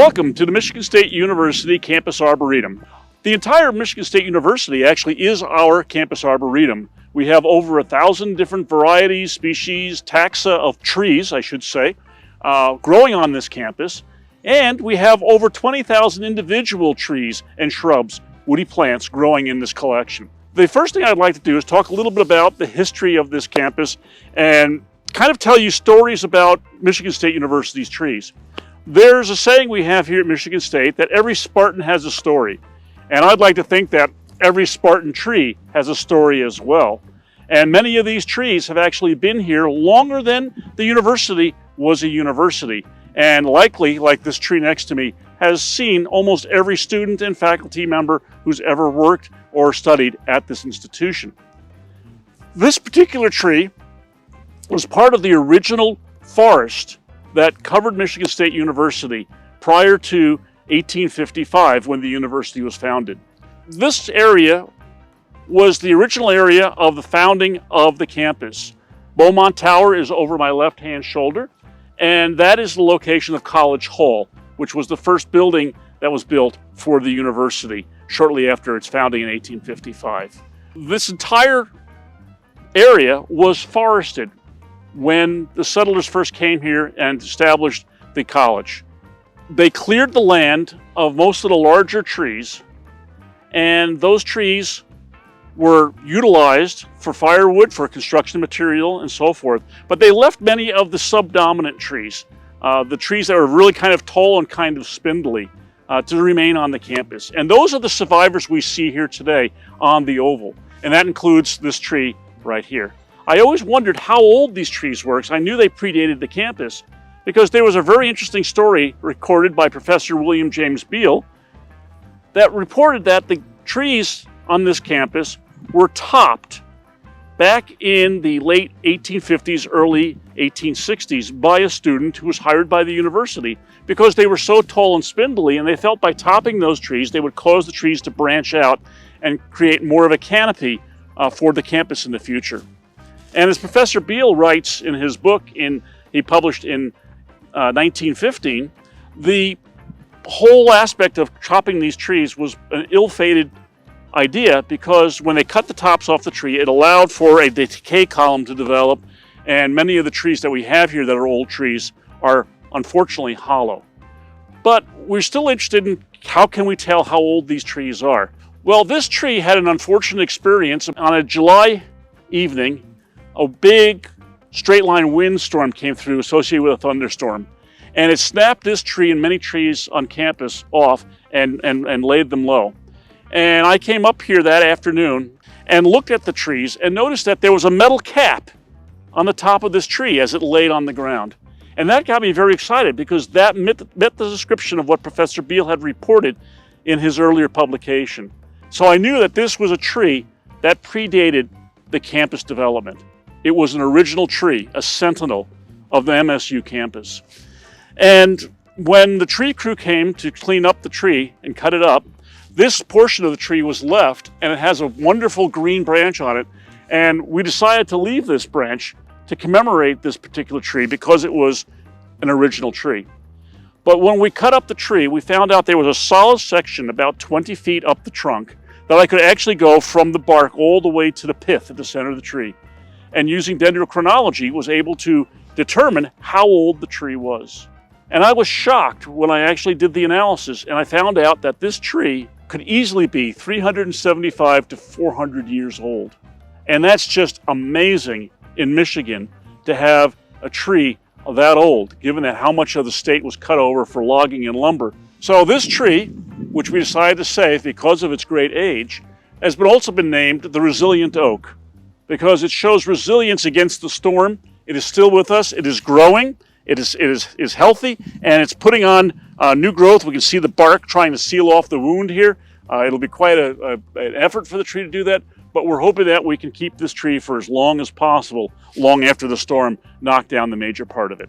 Welcome to the Michigan State University Campus Arboretum. The entire Michigan State University actually is our Campus Arboretum. We have over 1,000 different varieties, species, taxa of trees, I should say, growing on this campus. And we have over 20,000 individual trees and shrubs, woody plants growing in this collection. The first thing I'd like to do is talk a little bit about the history of this campus and kind of tell you stories about Michigan State University's trees. There's a saying we have here at Michigan State that every Spartan has a story. And I'd like to think that every Spartan tree has a story as well. And many of these trees have actually been here longer than the university was a university. And likely, like this tree next to me, has seen almost every student and faculty member who's ever worked or studied at this institution. This particular tree was part of the original forest that covered Michigan State University prior to 1855 when the university was founded. This area was the original area of the founding of the campus. Beaumont Tower is over my left-hand shoulder, and that is the location of College Hall, which was the first building that was built for the university shortly after its founding in 1855. This entire area was forested when the settlers first came here and established the college. They cleared the land of most of the larger trees, and those trees were utilized for firewood, for construction material, and so forth. But they left many of the subdominant trees, the trees that were really kind of tall and kind of spindly, to remain on the campus. And those are the survivors we see here today on the oval. And that includes this tree right here. I always wondered how old these trees were, because I knew they predated the campus, because there was a very interesting story recorded by Professor William James Beal that reported that the trees on this campus were topped back in the late 1850s, early 1860s by a student who was hired by the university because they were so tall and spindly, and they felt by topping those trees they would cause the trees to branch out and create more of a canopy for the campus in the future. And as Professor Beal writes in his book he published in 1915, the whole aspect of chopping these trees was an ill-fated idea because when they cut the tops off the tree, it allowed for a decay column to develop, and many of the trees that we have here that are old trees are unfortunately hollow. But we're still interested in how can we tell how old these trees are. Well, this tree had an unfortunate experience. On a July evening, a big straight-line windstorm came through associated with a thunderstorm, and it snapped this tree and many trees on campus off and laid them low. And I came up here that afternoon and looked at the trees and noticed that there was a metal cap on the top of this tree as it laid on the ground. And that got me very excited because that met the description of what Professor Beal had reported in his earlier publication. So I knew that this was a tree that predated the campus development. It was an original tree, a sentinel of the MSU campus. And when the tree crew came to clean up the tree and cut it up, this portion of the tree was left, and it has a wonderful green branch on it. And we decided to leave this branch to commemorate this particular tree because it was an original tree. But when we cut up the tree, we found out there was a solid section about 20 feet up the trunk that I could actually go from the bark all the way to the pith at the center of the tree. And using dendrochronology was able to determine how old the tree was. And I was shocked when I actually did the analysis, and I found out that this tree could easily be 375 to 400 years old. And that's just amazing in Michigan to have a tree that old, given that how much of the state was cut over for logging and lumber. So this tree, which we decided to save because of its great age, has also been named the resilient oak, because it shows resilience against the storm. It is still with us, it is growing, it is healthy, and it's putting on new growth. We can see the bark trying to seal off the wound here. It'll be quite an effort for the tree to do that, but we're hoping that we can keep this tree for as long as possible, long after the storm knocked down the major part of it.